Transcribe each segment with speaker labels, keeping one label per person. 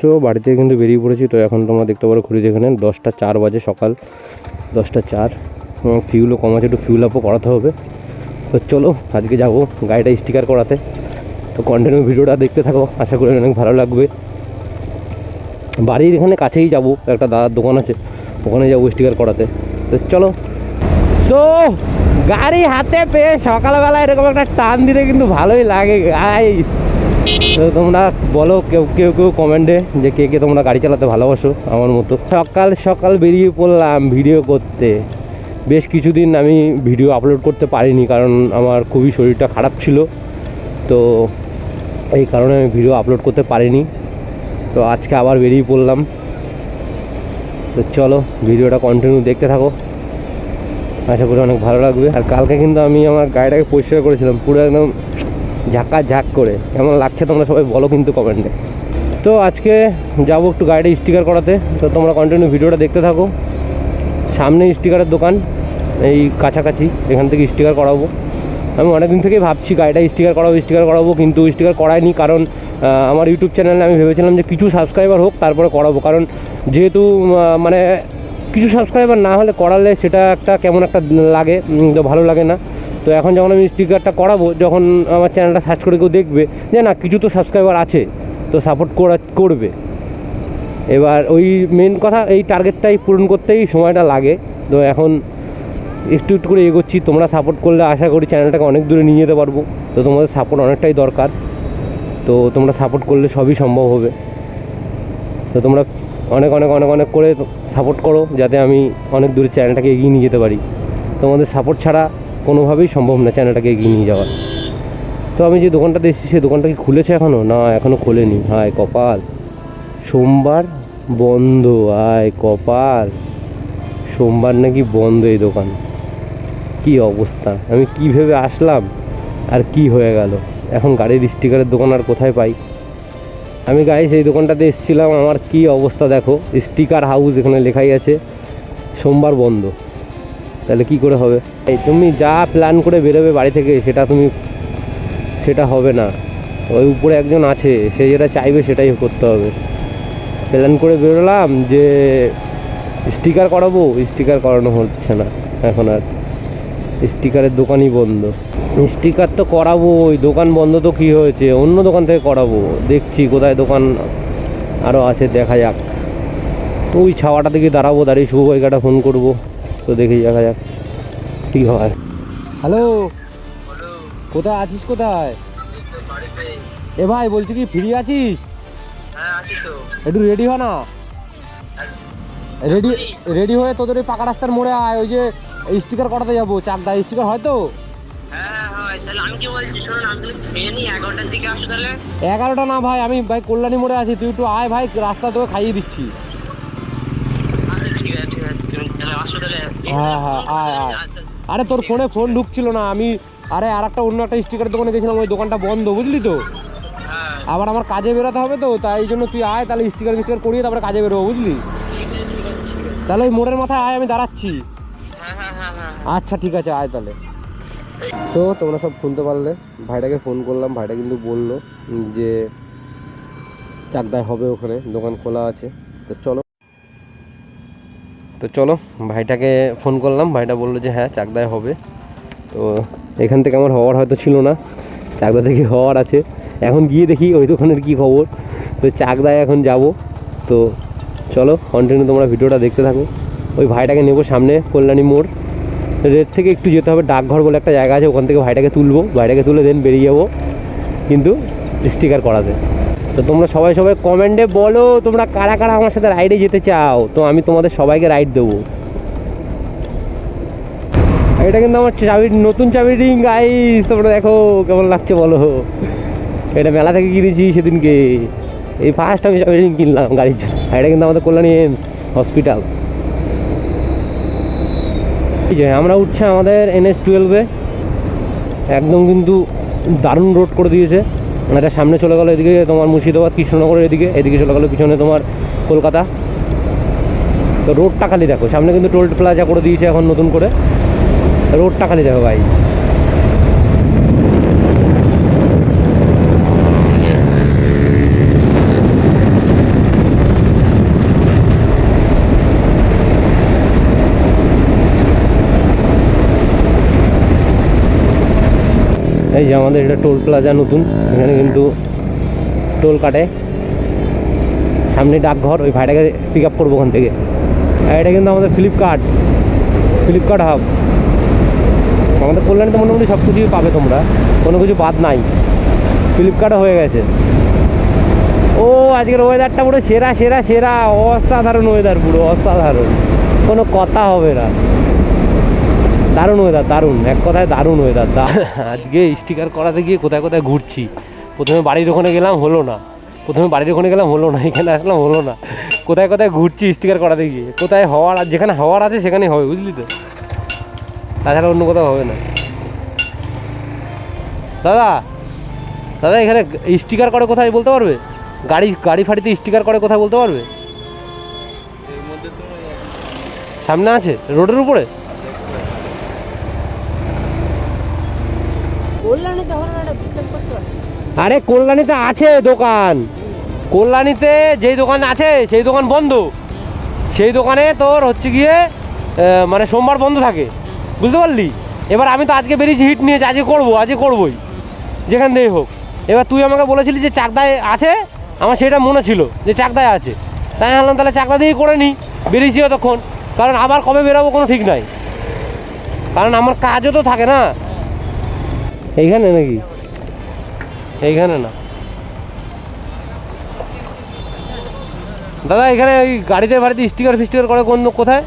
Speaker 1: So বাড়ি থেকে কিন্তু বেরিয়ে পড়েছি। তো এখন তোমরা দেখতে পারো ঘুরে যেখানে 10টা 4 বাজে, সকাল 10টা 4। ফিউলও কম আছে, একটু ফিউল আপও করাতে হবে। তো চলো আজকে যাবো গাড়িটা স্টিকার করাতে। তো কন্টিনিউ ভিডিওটা দেখতে থাকো, আশা করি অনেক ভালো লাগবে। বাড়ির এখানে কাছেই যাব, একটা দাদার দোকান আছে, ওখানে যাবো স্টিকার করাতে। তো চলো। সো গাড়ি হাতে পেয়ে সকালবেলা এরকম একটা টান দিতে কিন্তু ভালোই লাগে গাইস। তো তোমরা বলো কেউ কেউ কেউ কমেন্টে যে কে কে তোমরা গাড়ি চালাতে ভালোবাসো আমার মতো। সকাল সকাল বেরিয়ে পড়লাম ভিডিও করতে। বেশ কিছুদিন আমি ভিডিও আপলোড করতে পারিনি, কারণ আমার খুবই শরীরটা খারাপ ছিল। তো এই কারণে আমি ভিডিও আপলোড করতে পারিনি। তো আজকে আবার বেরিয়ে পড়লাম। তো চলো ভিডিওটা কন্টিনিউ দেখতে থাকো, আশা করি অনেক ভালো লাগবে। আর কালকে কিন্তু আমি আমার গাড়িটাকে পরিষ্কার করেছিলাম পুরো একদম ঝাঁক করে। কেমন লাগছে তোমরা সবাই বলো কিন্তু কমেন্টে। তো আজকে যাবো একটু গাড়িটা স্টিকার করাতে। তো তোমরা কন্টিনিউ ভিডিওটা দেখতে থাকো। সামনে স্টিকারের দোকান, এই কাছাকাছি, এখান থেকে স্টিকার করাবো। আমি অনেকদিন থেকেই ভাবছি গাড়িটা স্টিকার করাবো, কিন্তু স্টিকার করাইনি। কারণ আমার ইউটিউব চ্যানেলে আমি ভেবেছিলাম যে কিছু সাবস্ক্রাইবার হোক তারপরে করাবো। কারণ যেহেতু মানে কিছু সাবস্ক্রাইবার না হলে করালে সেটা একটা কেমন একটা লাগে, তো ভালো লাগে না। তো এখন যখন আমি স্টিকারটা করাবো, যখন আমার চ্যানেলটা সার্চ করে কেউ দেখবে যে না কিছু তো সাবস্ক্রাইবার আছে, তো সাপোর্ট করবে। এবার ওই মেন কথা, এই টার্গেটটাই পূরণ করতেই সময়টা লাগে। তো এখন একটু একটু করে এগোচ্ছি। তোমরা সাপোর্ট করলে আশা করি চ্যানেলটাকে অনেক দূরে নিয়ে যেতে পারবো। তো তোমাদের সাপোর্ট অনেকটাই দরকার। তো তোমরা সাপোর্ট করলে সবই সম্ভব হবে। তো তোমরা অনেক অনেক অনেক অনেক করে সাপোর্ট করো, যাতে আমি অনেক দূরে চ্যানেলটাকে এগিয়ে নিয়ে যেতে পারি। তোমাদের সাপোর্ট ছাড়া কোনোভাবেই সম্ভব না চ্যানেলটাকে এগিয়ে নিয়ে যাওয়া। তো আমি যে দোকানটাতে এসেছি সেই দোকানটা কি খুলেছে এখনও? না, এখনও খোলেনি। হায় কপাল, সোমবার বন্ধ। আয় কপাল, সোমবার নাকি বন্ধ এই দোকান। কি অবস্থা, আমি কী ভেবে আসলাম আর কি হয়ে গেল। এখন গাড়ির স্টিকারের দোকান আর কোথায় পাই? আমি গাইস এই দোকানটাতে এসেছিলাম, আমার কি অবস্থা দেখো, স্টিকার হাউস এখানে লেখাই আছে, সোমবার বন্ধ। তাহলে কি করে হবে? এই তুমি যা প্ল্যান করে বেরোবে বাড়ি থেকে সেটা হবে না। ওই উপরে একজন আছে, সে যেটা চাইবে সেটাই করতে হবে। প্ল্যান করে বেরোলাম যে স্টিকার করাবো, স্টিকার করানো হচ্ছে না এখন আর। স্টিকারের দোকানই বন্ধ। স্টিকার তো করাবো, ওই দোকান বন্ধ তো কী হয়েছে, অন্য দোকান থেকে করাবো। দেখছি কোথায় দোকান আরও আছে, দেখা যাক। ওই ছাওয়াটা থেকে দাঁড়াবো, দাঁড়িয়ে শুভ ভাইকাটা ফোন করবো। তো দেখি দেখা যাক কী হয়। হ্যালো, কোথায় আছিস? কোথায়? এ ভাই বলছি কি ফ্রি আছিস? একটু রেডি হ না। রেডি হয়ে তোদের ওই পাকা রাস্তার মোড়ে আয়, ওই যে স্টিকার করাতে যাবো। চাকদা স্টিকার হয় তো? 11টা না ভাই, আমি ভাই কল্যাণী মোড়ে আছি, তুই একটু আয় ভাই, রাস্তা তোকে খাইয়ে দিচ্ছি। হ্যাঁ হ্যাঁ আয় আয়। আরে তোর ফোনে ফোন ঢুকছিল না, আমি আরে আর একটা অন্য একটা স্টিকারের দোকানে গেছিলাম, ওই দোকানটা বন্ধ, বুঝলি তো। আবার আমার কাজে বেরোতে হবে তো, তাই জন্য তুই আয়, তাহলে স্টিকার করিয়ে তারপরে কাজে বেরোবো, বুঝলি। তাহলে ওই মোড়ের মাথায় আয়, আমি দাঁড়াচ্ছি। আচ্ছা ঠিক আছে, আয় তাহলে। তো তোমরা সব শুনতে পারলে, ভাইটাকে ফোন করলাম, ভাইটা কিন্তু বললো যে চাকদায় হবে, ওখানে দোকান খোলা আছে। তো চলো ভাইটাকে ফোন করলাম, ভাইটা বললো যে হ্যাঁ চাকদায় হবে। তো এখান থেকে আমার হওয়ার হয়তো ছিল না, চাকদা থেকে হওয়ার আছে। এখন গিয়ে দেখি ওই দোকানের কী খবর। তো চাকদায় এখন যাব। তো চলো কন্টিনিউ তোমরা ভিডিওটা দেখতে থাকো। ওই ভাইটাকে নেবো সামনে কল্যাণী মোড় রেড থেকে একটু যেতে হবে, ডাকঘর বলে একটা জায়গা আছে, ওখান থেকে ভাইটাকে তুলবো। ভাইটাকে তুলে দেন বেরিয়ে যাবো কিন্তু স্টিকার করাতে। তো তোমরা সবাই কমেন্টে বলো তোমরা কারা কারা আমার সাথে রাইডে যেতে চাও, তো আমি তোমাদের সবাইকে রাইড দেবো। এটা কিন্তু আমার নতুন চাবি রিং গাইস, তোমরা দেখো কেমন লাগছে বলো। এটা মেলা থেকে কিনেছি সেদিনকে, এই ফার্স্ট আমি চাবি রিং কিনলাম গাড়ির জন্য। এটা কিন্তু আমাদের কল্যাণী এইমস হসপিটাল। এই যে আমরা উঠছে আমাদের NH-12-এ, একদম কিন্তু দারুণ রোড করে দিয়েছে। এটা সামনে চলে গেলো এদিকে তোমার মুর্শিদাবাদ কৃষ্ণনগরের এদিকে চলে গেলো পিছনে তোমার কলকাতা। তো রোডটা খালি দেখো, সামনে কিন্তু টোল প্লাজা করে দিয়েছে এখন নতুন করে, রোডটা খালি দেখো ভাই। এই যে আমাদের এটা টোল প্লাজা নতুন, এখানে কিন্তু টোল কাটে। সামনে ডাকঘর, ওই ভাইটাকে পিক আপ করবো ওখান থেকে। আর এটা কিন্তু আমাদের ফ্লিপকার্ট হাব। আমাদের কল্যাণীতে মোটামুটি সব কিছুই পাবে তোমরা, কোনো কিছু বাদ নাই, ফ্লিপকার্টও হয়ে গেছে। ও আজকের ওয়েদারটা পুরো সেরা সেরা সেরা, অসাধারণ ওয়েদার, পুরো অসাধারণ, কোনো কথা হবে না। দারুণ ওয়েদার, দারুণ, এক কথায় দারুণ ওয়েদার। আজকে স্টিকার করাতে গিয়ে কোথায় কোথায় ঘুরছি। প্রথমে বাড়ির ওখানে গেলাম, হলো না। এখানে আসলাম, হলো না। কোথায় কোথায় ঘুরছি স্টিকার করাতে গিয়ে। কোথায় হওয়ার, যেখানে হওয়ার আছে সেখানে হবে, বুঝলি তো, তাছাড়া অন্য কোথাও হবে না। দাদা এখানে স্টিকার করে কোথায় বলতে পারবে? গাড়ি ফাড়িতে স্টিকার করে কোথায় বলতে পারবে? সামনে আছে, রোডের উপরে। আরে কল্যাণীতে আছে দোকান, কল্যাণীতে যেই দোকান আছে সেই দোকান বন্ধ। সেই দোকানে তোর হচ্ছে গিয়ে মানে সোমবার বন্ধ থাকে, বুঝতে পারলি? এবার আমি তো আজকে বেরিয়েছি হিট নিয়েছি, আজকে করবোই যেখান থেকে হোক। এবার তুই আমাকে বলেছিলি যে চাকদায় আছে, আমার সেটা মনে ছিল যে চাকদায় আছে, তাই ভাবলাম তাহলে চাকদা দিয়েই করে নিই। বেরিয়েছি তখন, কারণ আবার কবে বেরোবো কোনো ঠিক নাই, কারণ আমার কাজও তো থাকে না। এইখানে নাকি? এইখানে না দাদা, এখানে ওই গাড়িতে বাড়িতে স্টিকার ফিস্টিকার করে কোথায়?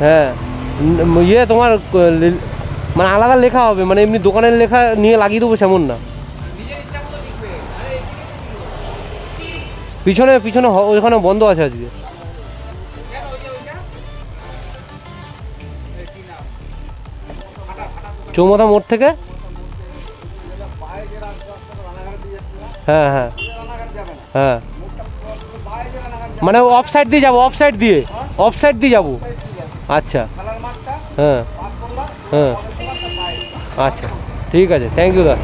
Speaker 1: হ্যাঁ, ইয়ে তোমার মানে আলাদা লেখা হবে, মানে এমনি দোকানের লেখা নিয়ে লাগিয়ে দেবো সেমন না। পিছনে ওইখানে বন্ধ আছে আজকে। চৌমাথা মোড় থেকে, হ্যাঁ হ্যাঁ হ্যাঁ, মানে অফ সাইড দিয়ে যাবো। আচ্ছা, হ্যাঁ হ্যাঁ, আচ্ছা ঠিক আছে, থ্যাংক ইউ দা।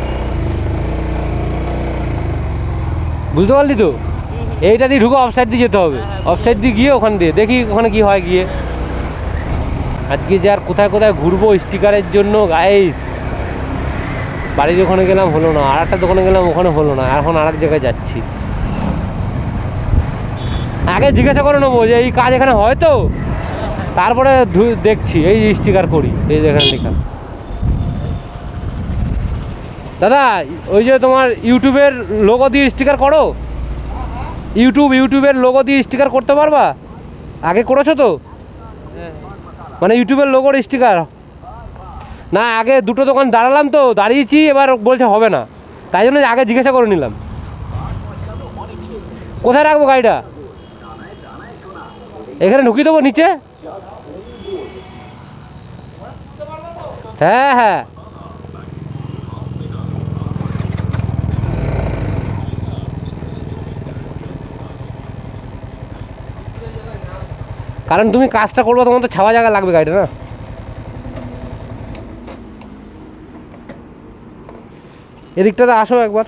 Speaker 1: বুঝতে পারলি তো, এইটা দিয়ে ঢুকে অফ সাইড দিয়ে যেতে হবে। অফ সাইড দিয়ে গিয়ে ওখান দিয়ে দেখি ওখানে কি হয় গিয়ে। আজকে যে আর কোথায় কোথায় ঘুরবো স্টিকারের জন্য গাইস। বাড়ির ওখানে গেলাম, হলো না। আর একটা দোকানে গেলাম, ওখানে হলো না। এখন আর এক জায়গায় যাচ্ছি। আগে জিজ্ঞাসা করে নেবো যে এই কাজ এখানে হয় তো, তারপরে দেখছি। এই স্টিকার করি, এই যেখানে লেখা। দাদা ওই যে তোমার ইউটিউবের লোগো দিয়ে স্টিকার করো? ইউটিউবের লোগো দিয়ে স্টিকার করতে পারবা? আগে করেছো তো? মানে ইউটিউবের লোগোর স্টিকার না, আগে দুটো দোকান দাঁড়ালাম তো, দাঁড়িয়েছি, এবার বলছে হবে না, তাই জন্য আগে জিজ্ঞাসা করে নিলাম। কোথায় রাখবো গাড়িটা? এখানে ঢুকিয়ে দেবো নিচে? হ্যাঁ হ্যাঁ, কারণ তুমি কাজটা করবো, তোমার তো ছাওয়া জায়গা লাগবে গাড়িটা, না? এদিকটাতে আসো একবার।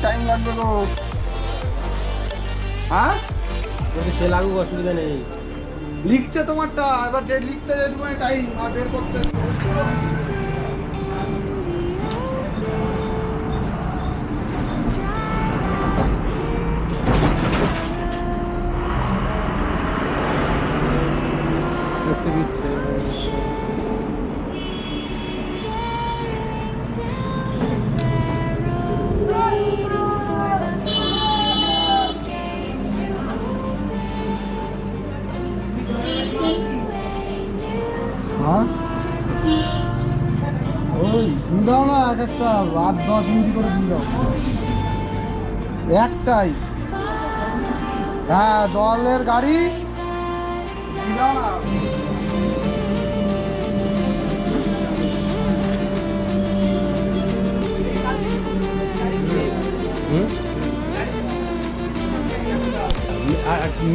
Speaker 2: টাইম লাগবে গো। হ্যাঁ
Speaker 1: যদি সে লাগুক অসুবিধা নেই।
Speaker 2: লিখছে তোমারটা, এবার যে লিখতে যেটুকুনি টাইম আর বের করতে
Speaker 1: করতে দিচ্ছে।
Speaker 2: হ্যাঁ ওই দিয়ে দাও না এক একটা 8-10 ইঞ্চি করে দিয়ে দাও একটাই। হ্যাঁ দলের গাড়ি দিয়ে দাও না।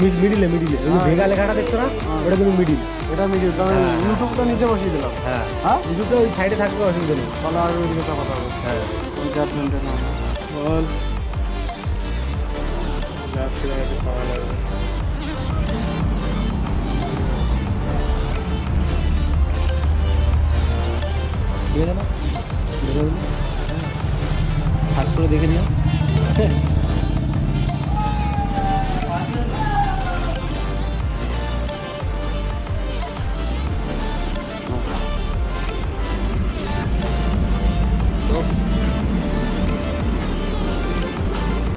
Speaker 1: মিডিলে ভেগা লেখাটা দেখছো না, ওটা কিন্তু মিডিল।
Speaker 2: এটা মিডিল, তাহলে ইউটিউবটা নিচে বসিয়ে দিলাম।
Speaker 1: হ্যাঁ
Speaker 2: হ্যাঁ
Speaker 1: ইউটিউবটা ওই সাইডে থাকবে, অসুবিধা নেই।
Speaker 2: তাহলে আর ওই দিকে কথা হবে।
Speaker 1: হ্যাঁ
Speaker 2: ওই জাজমেন্টে না
Speaker 1: বল পাওয়া লাগবে। দিয়ে দেবো, হাত করে দেখে নিও।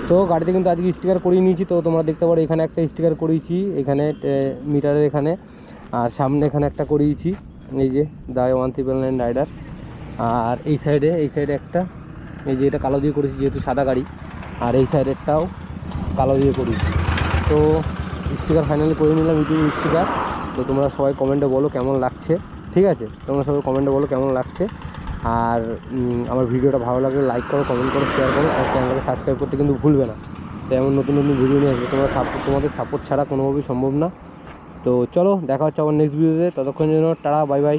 Speaker 1: তো গাড়িতে কিন্তু আজকে স্টিকার করিয়ে নিয়েছি। তো তোমরা দেখতে পারো এখানে একটা স্টিকার করিয়েছি, এখানে মিটারের এখানে, আর সামনে এখানে একটা করিয়েছি, এই যে দা 199 রাইডার। আর এই সাইডে একটা, এই যে এটা কালো দিয়ে করেছি যেহেতু সাদা গাড়ি, আর এই সাইডেরটাও কালো দিয়ে করেছি। তো স্টিকার ফাইনালি করে নিলাম, ইউটিউব স্টিকার। তো তোমরা সবাই কমেন্টে বলো কেমন লাগছে, ঠিক আছে? তোমরা সবাই কমেন্টে বলো কেমন লাগছে। আর আমার ভিডিওটা ভালো লাগলে লাইক করো, কমেন্ট করো, শেয়ার করো, আর চ্যানেলটাকে সাবস্ক্রাইব করতে কিন্তু ভুলবে না। তো এমন নতুন নতুন ভিডিও নিয়ে আসবে, তোমাদের সাপোর্ট ছাড়া কোনোভাবেই সম্ভব না। তো চলো দেখা হচ্ছে আবার নেক্সট ভিডিওতে, ততক্ষণ জন্য টাটা, বাই বাই।